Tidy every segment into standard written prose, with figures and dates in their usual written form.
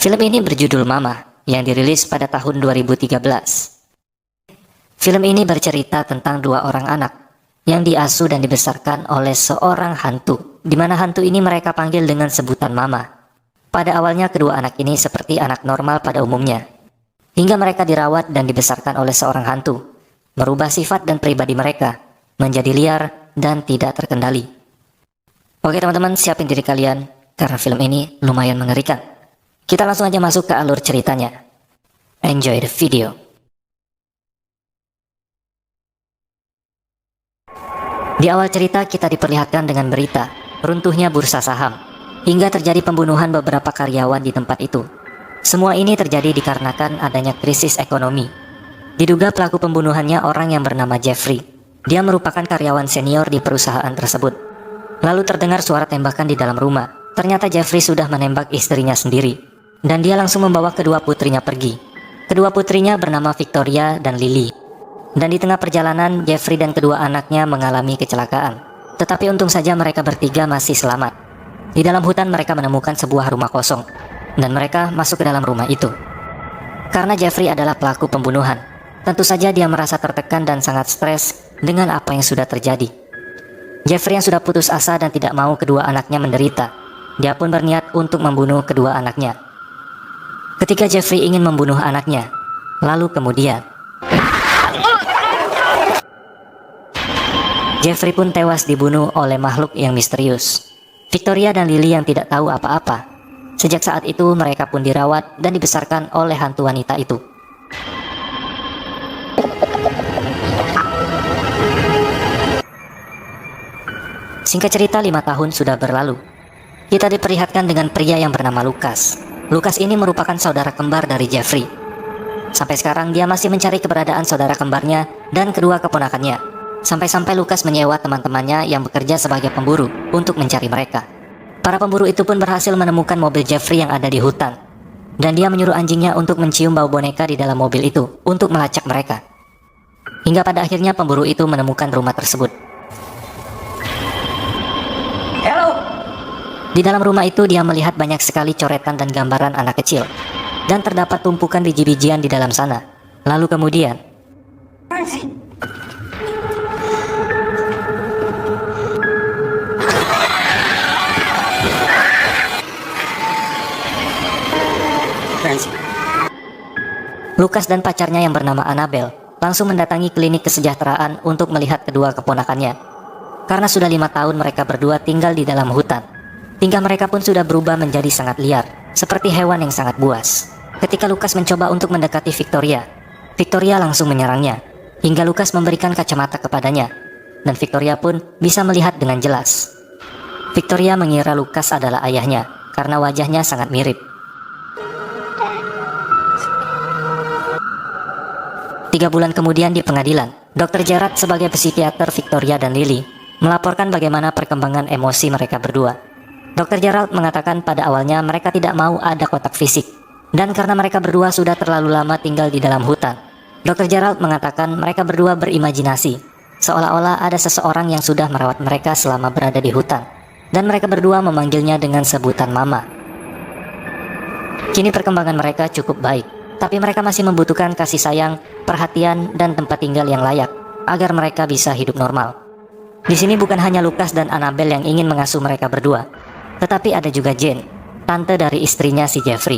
Film ini berjudul Mama yang dirilis pada tahun 2013. Film ini bercerita tentang dua orang anak yang diasuh dan dibesarkan oleh seorang hantu, di mana hantu ini mereka panggil dengan sebutan Mama. Pada awalnya kedua anak ini seperti anak normal pada umumnya, hingga mereka dirawat dan dibesarkan oleh seorang hantu, merubah sifat dan pribadi mereka menjadi liar dan tidak terkendali. Oke teman-teman, siapin diri kalian karena film ini lumayan mengerikan. Kita langsung aja masuk ke alur ceritanya. Enjoy the video. Di awal cerita kita diperlihatkan dengan berita runtuhnya bursa saham, hingga terjadi pembunuhan beberapa karyawan di tempat itu. Semua ini terjadi dikarenakan adanya krisis ekonomi. Diduga pelaku pembunuhannya orang yang bernama Jeffrey. Dia merupakan karyawan senior di perusahaan tersebut. Lalu terdengar suara tembakan di dalam rumah. Ternyata Jeffrey sudah menembak istrinya sendiri, dan dia langsung membawa kedua putrinya pergi. Kedua putrinya bernama Victoria dan Lily. Dan di tengah perjalanan, Jeffrey dan kedua anaknya mengalami kecelakaan. Tetapi untung saja mereka bertiga masih selamat. Di dalam hutan mereka menemukan sebuah rumah kosong, dan mereka masuk ke dalam rumah itu. Karena Jeffrey adalah pelaku pembunuhan, tentu saja dia merasa tertekan dan sangat stres dengan apa yang sudah terjadi. Jeffrey yang sudah putus asa dan tidak mau kedua anaknya menderita, dia pun berniat untuk membunuh kedua anaknya. Ketika Jeffrey ingin membunuh anaknya, lalu kemudian Jeffrey pun tewas dibunuh oleh makhluk yang misterius. Victoria dan Lily yang tidak tahu apa-apa. Sejak saat itu mereka pun dirawat dan dibesarkan oleh hantu wanita itu. Singkat cerita, 5 tahun sudah berlalu. Kita diperlihatkan dengan pria yang bernama Lucas. Lucas ini merupakan saudara kembar dari Jeffrey. Sampai sekarang dia masih mencari keberadaan saudara kembarnya dan kedua keponakannya. Sampai-sampai Lucas menyewa teman-temannya yang bekerja sebagai pemburu untuk mencari mereka. Para pemburu itu pun berhasil menemukan mobil Jeffrey yang ada di hutan. Dan dia menyuruh anjingnya untuk mencium bau boneka di dalam mobil itu untuk melacak mereka. Hingga pada akhirnya pemburu itu menemukan rumah tersebut. Di dalam rumah itu dia melihat banyak sekali coretan dan gambaran anak kecil, dan terdapat tumpukan biji-bijian di dalam sana. Lalu kemudian Lucas dan pacarnya yang bernama Annabelle langsung mendatangi klinik kesejahteraan untuk melihat kedua keponakannya. Karena sudah 5 tahun mereka berdua tinggal di dalam hutan, tingkah mereka pun sudah berubah menjadi sangat liar, seperti hewan yang sangat buas. Ketika Lucas mencoba untuk mendekati Victoria, Victoria langsung menyerangnya, hingga Lucas memberikan kacamata kepadanya, dan Victoria pun bisa melihat dengan jelas. Victoria mengira Lucas adalah ayahnya, karena wajahnya sangat mirip. 3 bulan kemudian di pengadilan, Dr. Gerard sebagai psikiater Victoria dan Lily melaporkan bagaimana perkembangan emosi mereka berdua. Dr. Gerald mengatakan pada awalnya mereka tidak mau ada kontak fisik, dan karena mereka berdua sudah terlalu lama tinggal di dalam hutan. Dr. Gerald mengatakan mereka berdua berimajinasi, seolah-olah ada seseorang yang sudah merawat mereka selama berada di hutan, dan mereka berdua memanggilnya dengan sebutan Mama. Kini perkembangan mereka cukup baik, tapi mereka masih membutuhkan kasih sayang, perhatian, dan tempat tinggal yang layak, agar mereka bisa hidup normal. Di sini bukan hanya Lucas dan Annabelle yang ingin mengasuh mereka berdua, tetapi ada juga Jane, tante dari istrinya si Jeffrey.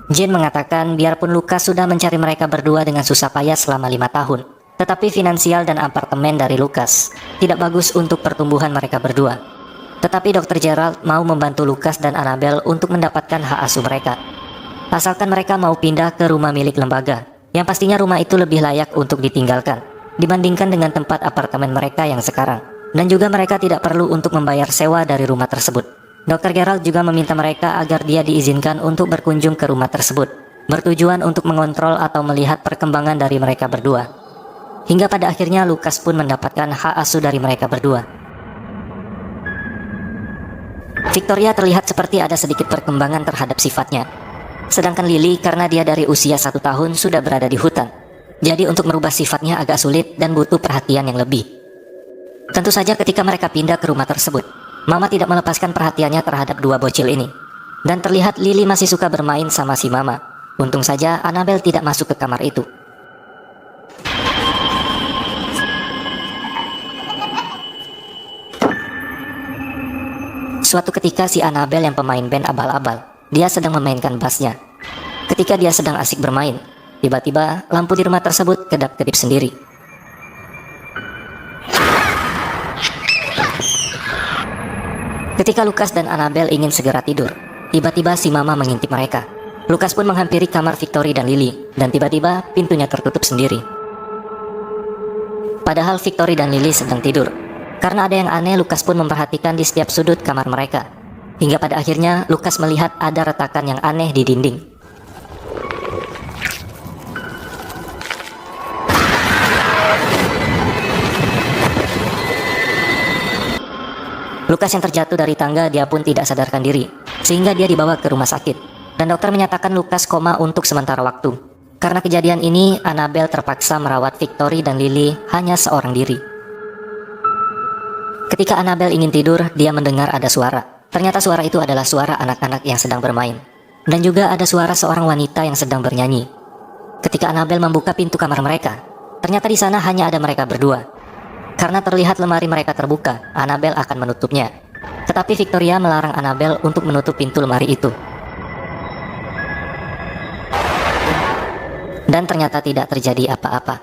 Jane mengatakan biarpun Lucas sudah mencari mereka berdua dengan susah payah selama 5 tahun, tetapi finansial dan apartemen dari Lucas tidak bagus untuk pertumbuhan mereka berdua. Tetapi Dr. Gerald mau membantu Lucas dan Annabelle untuk mendapatkan hak asuh mereka, asalkan mereka mau pindah ke rumah milik lembaga, yang pastinya rumah itu lebih layak untuk ditinggalkan dibandingkan dengan tempat apartemen mereka yang sekarang. Dan juga mereka tidak perlu untuk membayar sewa dari rumah tersebut. Dr. Gerald juga meminta mereka agar dia diizinkan untuk berkunjung ke rumah tersebut, bertujuan untuk mengontrol atau melihat perkembangan dari mereka berdua. Hingga pada akhirnya Lucas pun mendapatkan hak asuh dari mereka berdua. Victoria terlihat seperti ada sedikit perkembangan terhadap sifatnya. Sedangkan Lily karena dia dari usia 1 tahun sudah berada di hutan, jadi untuk merubah sifatnya agak sulit dan butuh perhatian yang lebih. Tentu saja ketika mereka pindah ke rumah tersebut, Mama tidak melepaskan perhatiannya terhadap dua bocil ini. Dan terlihat Lily masih suka bermain sama si Mama. Untung saja Annabelle tidak masuk ke kamar itu. Suatu ketika si Annabelle yang pemain band abal-abal, dia sedang memainkan bassnya. Ketika dia sedang asik bermain, tiba-tiba lampu di rumah tersebut kedap-kedip sendiri. Ketika Lucas dan Annabelle ingin segera tidur, tiba-tiba si Mama mengintip mereka. Lucas pun menghampiri kamar Victory dan Lily, dan tiba-tiba pintunya tertutup sendiri. Padahal Victory dan Lily sedang tidur. Karena ada yang aneh, Lucas pun memperhatikan di setiap sudut kamar mereka. Hingga pada akhirnya Lucas melihat ada retakan yang aneh di dinding. Lucas yang terjatuh dari tangga, dia pun tidak sadarkan diri, sehingga dia dibawa ke rumah sakit. Dan dokter menyatakan Lucas koma untuk sementara waktu. Karena kejadian ini, Annabelle terpaksa merawat Victory dan Lily hanya seorang diri. Ketika Annabelle ingin tidur, dia mendengar ada suara. Ternyata suara itu adalah suara anak-anak yang sedang bermain. Dan juga ada suara seorang wanita yang sedang bernyanyi. Ketika Annabelle membuka pintu kamar mereka, ternyata di sana hanya ada mereka berdua. Karena terlihat lemari mereka terbuka, Annabelle akan menutupnya. Tetapi Victoria melarang Annabelle untuk menutup pintu lemari itu. Dan ternyata tidak terjadi apa-apa.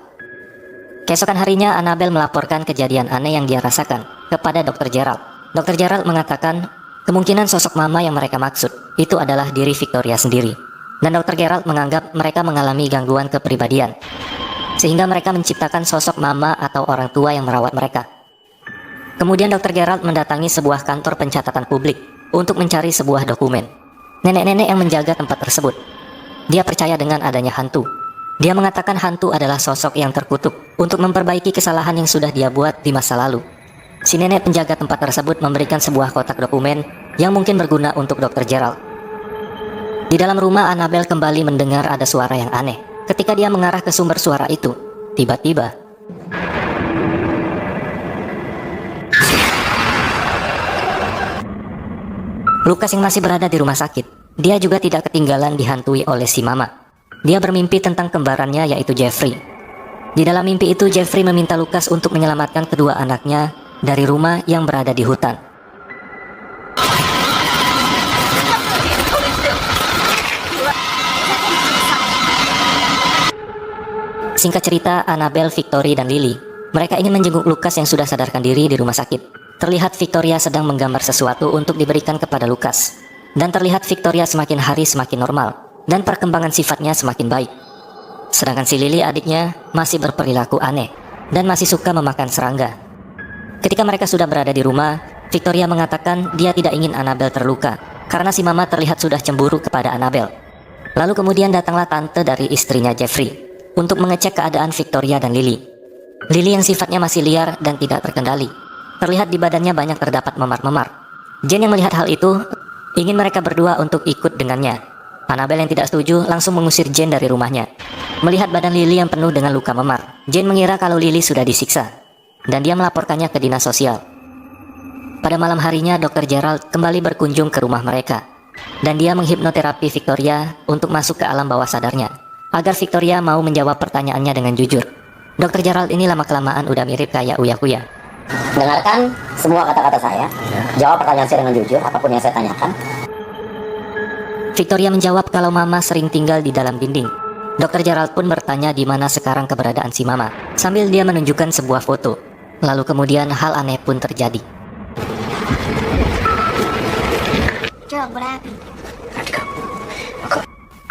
Keesokan harinya, Annabelle melaporkan kejadian aneh yang dia rasakan kepada Dr. Gerald. Dr. Gerald mengatakan kemungkinan sosok Mama yang mereka maksud itu adalah diri Victoria sendiri. Dan Dr. Gerald menganggap mereka mengalami gangguan kepribadian, sehingga mereka menciptakan sosok Mama atau orang tua yang merawat mereka. Kemudian Dr. Gerald mendatangi sebuah kantor pencatatan publik untuk mencari sebuah dokumen. Nenek-nenek yang menjaga tempat tersebut, dia percaya dengan adanya hantu. Dia mengatakan hantu adalah sosok yang terkutuk untuk memperbaiki kesalahan yang sudah dia buat di masa lalu. Si nenek penjaga tempat tersebut memberikan sebuah kotak dokumen yang mungkin berguna untuk Dr. Gerald. Di dalam rumah, Annabelle kembali mendengar ada suara yang aneh. Ketika dia mengarah ke sumber suara itu, tiba-tiba Lucas yang masih berada di rumah sakit, dia juga tidak ketinggalan dihantui oleh si Mama. Dia bermimpi tentang kembarannya, yaitu Jeffrey. Di dalam mimpi itu, Jeffrey meminta Lucas untuk menyelamatkan kedua anaknya dari rumah yang berada di hutan. Singkat cerita, Annabelle, Victory, dan Lily, mereka ingin menjenguk Lucas yang sudah sadarkan diri di rumah sakit. Terlihat Victoria sedang menggambar sesuatu untuk diberikan kepada Lucas. Dan terlihat Victoria semakin hari semakin normal, dan perkembangan sifatnya semakin baik. Sedangkan si Lily, adiknya, masih berperilaku aneh dan masih suka memakan serangga. Ketika mereka sudah berada di rumah, Victoria mengatakan dia tidak ingin Annabelle terluka karena si Mama terlihat sudah cemburu kepada Annabelle. Lalu kemudian datanglah tante dari istrinya Jeffrey untuk mengecek keadaan Victoria dan Lily. Lily yang sifatnya masih liar dan tidak terkendali. Terlihat di badannya banyak terdapat memar-memar. Jane yang melihat hal itu ingin mereka berdua untuk ikut dengannya. Annabelle yang tidak setuju langsung mengusir Jane dari rumahnya. Melihat badan Lily yang penuh dengan luka memar, Jane mengira kalau Lily sudah disiksa, dan dia melaporkannya ke dinas sosial. Pada malam harinya, Dr. Gerald kembali berkunjung ke rumah mereka, dan dia menghipnoterapi Victoria untuk masuk ke alam bawah sadarnya, agar Victoria mau menjawab pertanyaannya dengan jujur. Dr. Gerald ini lama-kelamaan udah mirip kayak Uya-Kuya. Dengarkan semua kata-kata saya, jawab pertanyaan saya dengan jujur, apapun yang saya tanyakan. Victoria menjawab kalau Mama sering tinggal di dalam dinding. Dr. Gerald pun bertanya di mana sekarang keberadaan si Mama, sambil dia menunjukkan sebuah foto. Lalu kemudian hal aneh pun terjadi.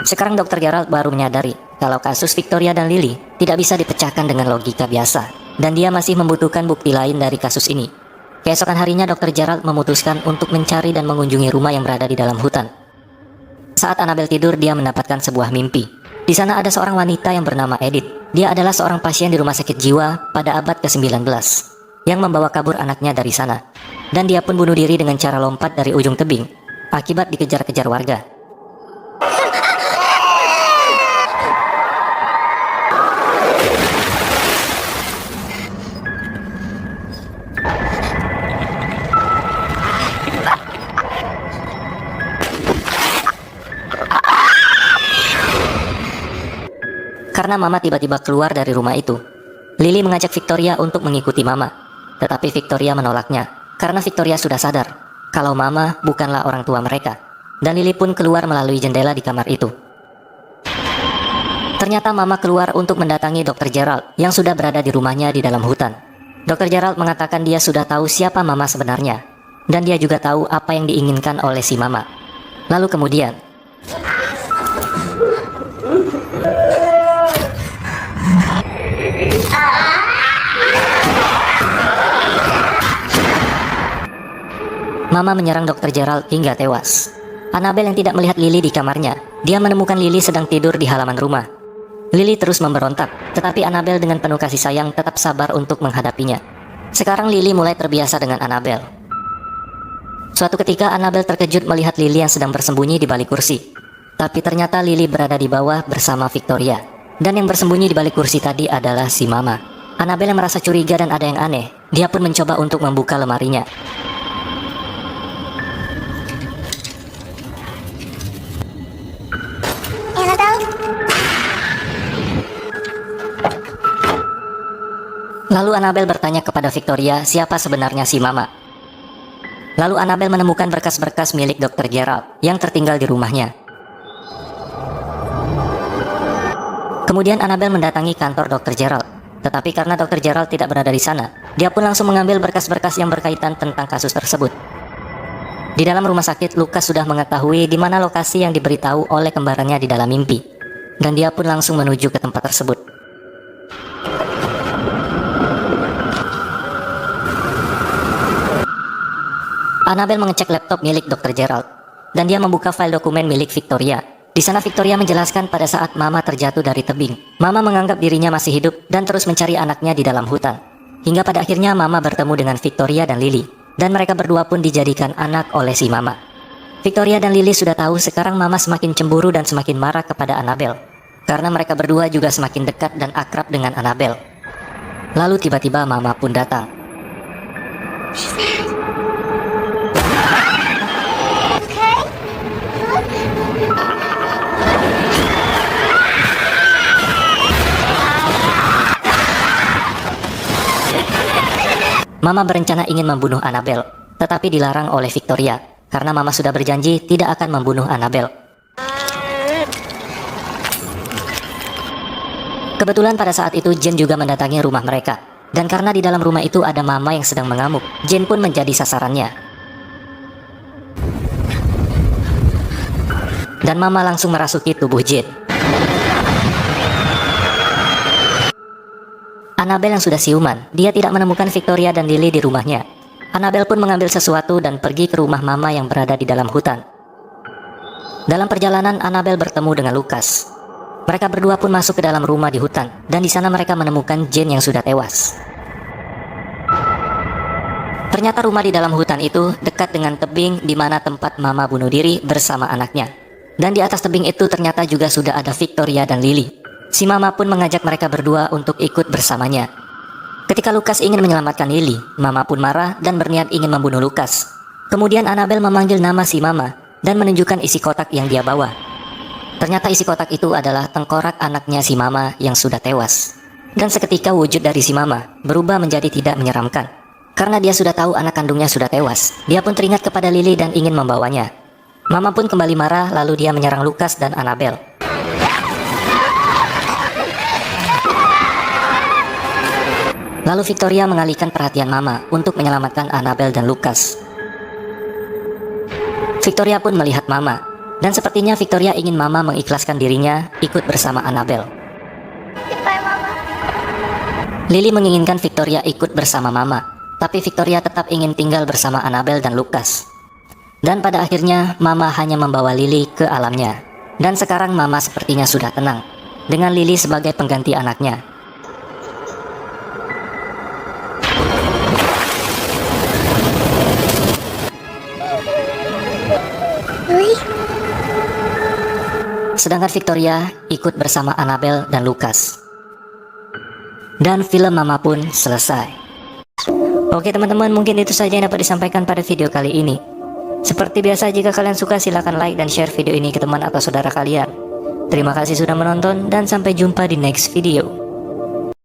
Sekarang Dr. Gerald baru menyadari kalau kasus Victoria dan Lily tidak bisa dipecahkan dengan logika biasa, dan dia masih membutuhkan bukti lain dari kasus ini. Keesokan harinya, Dr. Gerald memutuskan untuk mencari dan mengunjungi rumah yang berada di dalam hutan. Saat Annabelle tidur, dia mendapatkan sebuah mimpi. Di sana ada seorang wanita yang bernama Edith. Dia adalah seorang pasien di rumah sakit jiwa pada abad ke-19 yang membawa kabur anaknya dari sana. Dan dia pun bunuh diri dengan cara lompat dari ujung tebing akibat dikejar-kejar warga. karena Mama tiba-tiba keluar dari rumah itu. Lily mengajak Victoria untuk mengikuti Mama, tetapi Victoria menolaknya karena Victoria sudah sadar kalau Mama bukanlah orang tua mereka, dan Lily pun keluar melalui jendela di kamar itu. Ternyata Mama keluar untuk mendatangi Dr. Gerald yang sudah berada di rumahnya di dalam hutan. Dr. Gerald mengatakan dia sudah tahu siapa Mama sebenarnya, dan dia juga tahu apa yang diinginkan oleh si Mama. Lalu kemudian, Mama menyerang Dr. Gerald hingga tewas. Annabelle yang tidak melihat Lily di kamarnya. Dia menemukan Lily sedang tidur di halaman rumah. Lily terus memberontak, tetapi Annabelle dengan penuh kasih sayang tetap sabar untuk menghadapinya. Sekarang Lily mulai terbiasa dengan Annabelle. Suatu ketika Annabelle terkejut melihat Lily yang sedang bersembunyi di balik kursi. Tapi ternyata Lily berada di bawah bersama Victoria. Dan yang bersembunyi di balik kursi tadi adalah si Mama. Annabelle merasa curiga dan ada yang aneh. Dia pun mencoba untuk membuka lemarinya. Lalu Annabelle bertanya kepada Victoria siapa sebenarnya si Mama. Lalu Annabelle menemukan berkas-berkas milik Dr. Gerald yang tertinggal di rumahnya. Kemudian Annabelle mendatangi kantor Dr. Gerald. Tetapi karena Dr. Gerald tidak berada di sana, dia pun langsung mengambil berkas-berkas yang berkaitan tentang kasus tersebut. Di dalam rumah sakit, Lucas sudah mengetahui di mana lokasi yang diberitahu oleh kembarannya di dalam mimpi. Dan dia pun langsung menuju ke tempat tersebut. Annabelle mengecek laptop milik Dr. Gerald, dan dia membuka file dokumen milik Victoria. Di sana Victoria menjelaskan pada saat Mama terjatuh dari tebing, Mama menganggap dirinya masih hidup dan terus mencari anaknya di dalam hutan. Hingga pada akhirnya Mama bertemu dengan Victoria dan Lily, dan mereka berdua pun dijadikan anak oleh si Mama. Victoria dan Lily sudah tahu sekarang Mama semakin cemburu dan semakin marah kepada Annabelle, karena mereka berdua juga semakin dekat dan akrab dengan Annabelle. Lalu tiba-tiba Mama pun datang. Mama berencana ingin membunuh Annabelle, tetapi dilarang oleh Victoria, karena Mama sudah berjanji tidak akan membunuh Annabelle. Kebetulan pada saat itu Jane juga mendatangi rumah mereka, dan karena di dalam rumah itu ada Mama yang sedang mengamuk, Jane pun menjadi sasarannya. Dan Mama langsung merasuki tubuh Jane. Annabelle yang sudah siuman, dia tidak menemukan Victoria dan Lily di rumahnya. Annabelle pun mengambil sesuatu dan pergi ke rumah Mama yang berada di dalam hutan. Dalam perjalanan, Annabelle bertemu dengan Lucas. Mereka berdua pun masuk ke dalam rumah di hutan, dan di sana mereka menemukan Jane yang sudah tewas. Ternyata rumah di dalam hutan itu dekat dengan tebing di mana tempat Mama bunuh diri bersama anaknya. Dan di atas tebing itu ternyata juga sudah ada Victoria dan Lily. Si Mama pun mengajak mereka berdua untuk ikut bersamanya. Ketika Lucas ingin menyelamatkan Lily, Mama pun marah dan berniat ingin membunuh Lucas. Kemudian Annabelle memanggil nama si Mama dan menunjukkan isi kotak yang dia bawa. Ternyata isi kotak itu adalah tengkorak anaknya si Mama yang sudah tewas. Dan seketika wujud dari si Mama berubah menjadi tidak menyeramkan. Karena dia sudah tahu anak kandungnya sudah tewas, dia pun teringat kepada Lily dan ingin membawanya. Mama pun kembali marah, lalu dia menyerang Lucas dan Annabelle. Lalu Victoria mengalihkan perhatian Mama untuk menyelamatkan Annabelle dan Lucas. Victoria pun melihat Mama, dan sepertinya Victoria ingin Mama mengikhlaskan dirinya ikut bersama Annabelle. Lily menginginkan Victoria ikut bersama Mama, tapi Victoria tetap ingin tinggal bersama Annabelle dan Lucas. Dan pada akhirnya Mama hanya membawa Lily ke alamnya. Dan sekarang Mama sepertinya sudah tenang, dengan Lily sebagai pengganti anaknya. Sedangkan Victoria ikut bersama Annabelle dan Lucas. Dan film Mama pun selesai. Oke teman-teman, mungkin itu saja yang dapat disampaikan pada video kali ini. Seperti biasa, jika kalian suka silahkan like dan share video ini ke teman atau saudara kalian. Terima kasih sudah menonton dan sampai jumpa di next video.